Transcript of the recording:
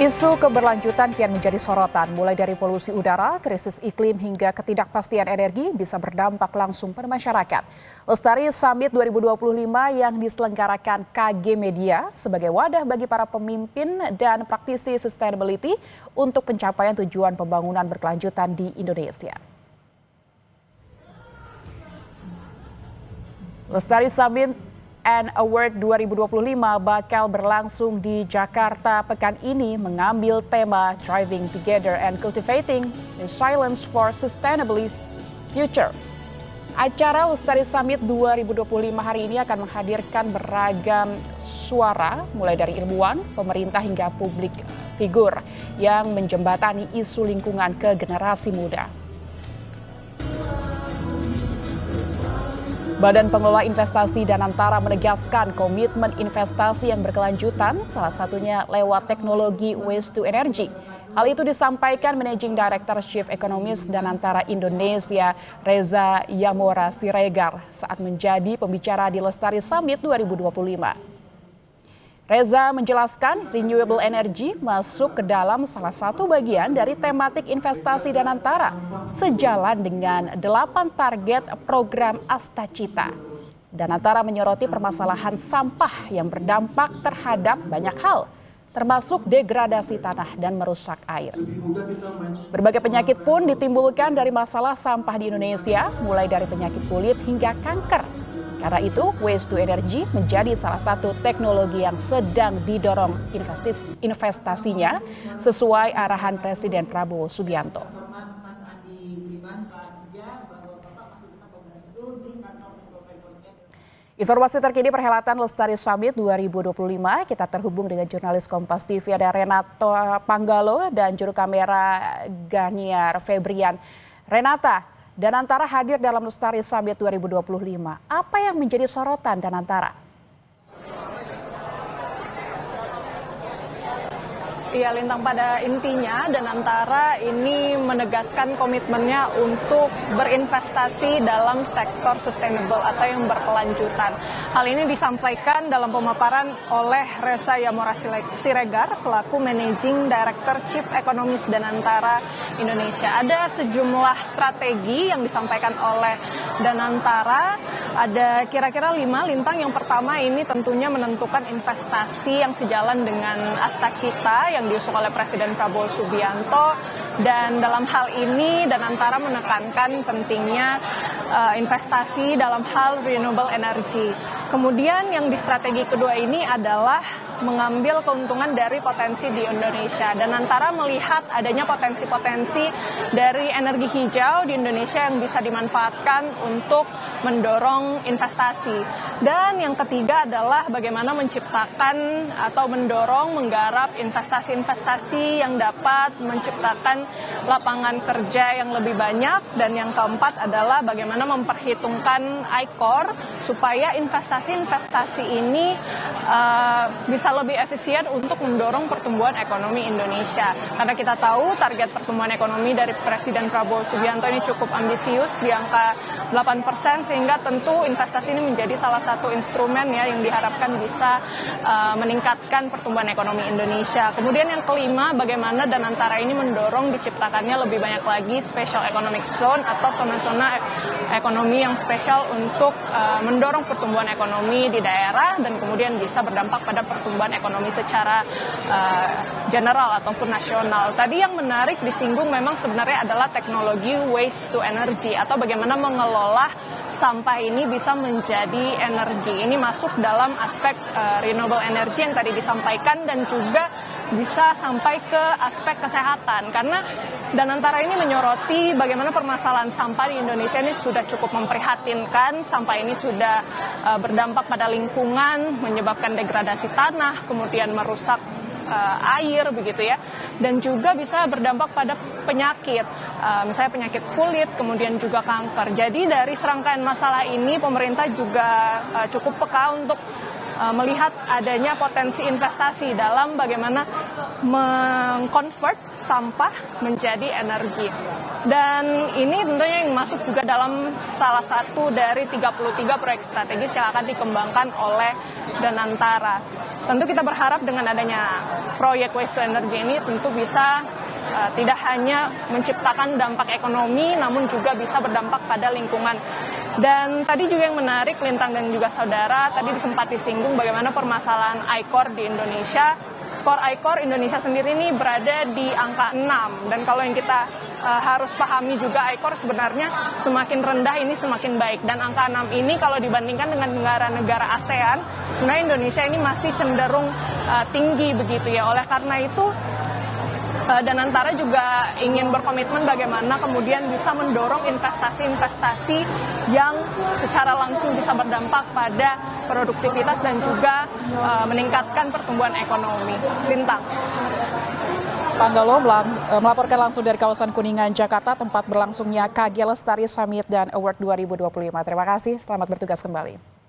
Isu keberlanjutan kian menjadi sorotan, mulai dari polusi udara, krisis iklim hingga ketidakpastian energi bisa berdampak langsung pada masyarakat. Lestari Summit 2025 yang diselenggarakan KG Media sebagai wadah bagi para pemimpin dan praktisi sustainability untuk pencapaian tujuan pembangunan berkelanjutan di Indonesia. Lestari Summit and Award 2025 bakal berlangsung di Jakarta pekan ini mengambil tema Driving Together and Cultivating Resilience for Sustainable Future. Acara Lestari Summit 2025 hari ini akan menghadirkan beragam suara mulai dari ilmuwan, pemerintah hingga publik figur yang menjembatani isu lingkungan ke generasi muda. Badan Pengelola Investasi Danantara menegaskan komitmen investasi yang berkelanjutan, salah satunya lewat teknologi waste to energy. Hal itu disampaikan Managing Director Chief Economist Danantara Indonesia, Reza Yamora Siregar, saat menjadi pembicara di Lestari Summit 2025. Reza menjelaskan renewable energy masuk ke dalam salah satu bagian dari tematik investasi Danantara sejalan dengan 8 target program Astacita. Danantara menyoroti permasalahan sampah yang berdampak terhadap banyak hal, termasuk degradasi tanah dan merusak air. Berbagai penyakit pun ditimbulkan dari masalah sampah di Indonesia, mulai dari penyakit kulit hingga kanker. Karena itu, waste to energy menjadi salah satu teknologi yang sedang didorong investasinya sesuai arahan Presiden Prabowo Subianto. Informasi terkini perhelatan Lestari Summit 2025, kita terhubung dengan jurnalis Kompas TV ada Renato Panggalo dan juru kamera Ganiar Febrian. Renata, Danantara hadir dalam Lestari Summit 2025. Apa yang menjadi sorotan Danantara? Iya, Lintang, pada intinya Danantara ini menegaskan komitmennya untuk berinvestasi dalam sektor sustainable atau yang berkelanjutan. Hal ini disampaikan dalam pemaparan oleh Reza Yamora Siregar selaku Managing Director Chief Economist Danantara Indonesia. Ada sejumlah strategi yang disampaikan oleh Danantara, ada kira-kira 5, Lintang. Yang pertama ini tentunya menentukan investasi yang sejalan dengan Astacita yang diusung oleh Presiden Prabowo Subianto, dan dalam hal ini Danantara menekankan pentingnya investasi dalam hal renewable energy. Kemudian yang di strategi kedua ini adalah mengambil keuntungan dari potensi di Indonesia. Danantara melihat adanya potensi-potensi dari energi hijau di Indonesia yang bisa dimanfaatkan untuk mendorong investasi. Dan yang ketiga adalah bagaimana menciptakan atau mendorong menggarap investasi-investasi yang dapat menciptakan lapangan kerja yang lebih banyak. Dan yang keempat adalah bagaimana memperhitungkan ICOR supaya investasi-investasi ini bisa lebih efisien untuk mendorong pertumbuhan ekonomi Indonesia. Karena kita tahu target pertumbuhan ekonomi dari Presiden Prabowo Subianto ini cukup ambisius di angka 8%, sehingga tentu investasi ini menjadi salah satu instrumen ya yang diharapkan bisa meningkatkan pertumbuhan ekonomi Indonesia. Kemudian yang kelima, bagaimana Danantara ini mendorong diciptakannya lebih banyak lagi special economic zone atau zona-zona ekonomi yang spesial untuk mendorong pertumbuhan ekonomi di daerah dan kemudian bisa berdampak pada pertumbuhan ekonomi secara general ataupun nasional. Tadi yang menarik disinggung memang sebenarnya adalah teknologi waste to energy atau bagaimana mengelola sampah ini bisa menjadi energi. Ini masuk dalam aspek renewable energy yang tadi disampaikan dan juga bisa sampai ke aspek kesehatan karena Danantara ini menyoroti bagaimana permasalahan sampah di Indonesia ini sudah cukup memprihatinkan. Sampah ini sudah berdampak pada lingkungan, menyebabkan degradasi tanah, kemudian merusak air begitu ya, dan juga bisa berdampak pada penyakit, misalnya penyakit kulit, kemudian juga kanker. Jadi dari serangkaian masalah ini pemerintah juga cukup peka untuk melihat adanya potensi investasi dalam bagaimana mengkonvert sampah menjadi energi. Dan ini tentunya yang masuk juga dalam salah satu dari 33 proyek strategis yang akan dikembangkan oleh Danantara. Tentu kita berharap dengan adanya proyek waste to energy ini tentu bisa tidak hanya menciptakan dampak ekonomi, namun juga bisa berdampak pada lingkungan. Dan tadi juga yang menarik, Lintang dan juga saudara, tadi sempat disinggung bagaimana permasalahan I-Core di Indonesia. Skor I-Core Indonesia sendiri ini berada di angka 6. Dan kalau yang kita harus pahami juga, I-Core sebenarnya semakin rendah ini semakin baik. Dan angka 6 ini kalau dibandingkan dengan negara-negara ASEAN, sebenarnya Indonesia ini masih cenderung tinggi begitu ya. Oleh karena itu, Danantara juga ingin berkomitmen bagaimana kemudian bisa mendorong investasi-investasi yang secara langsung bisa berdampak pada produktivitas dan juga meningkatkan pertumbuhan ekonomi. Lintang. Panggalo melaporkan langsung dari kawasan Kuningan, Jakarta, tempat berlangsungnya KG Lestari Summit dan Award 2025. Terima kasih, selamat bertugas kembali.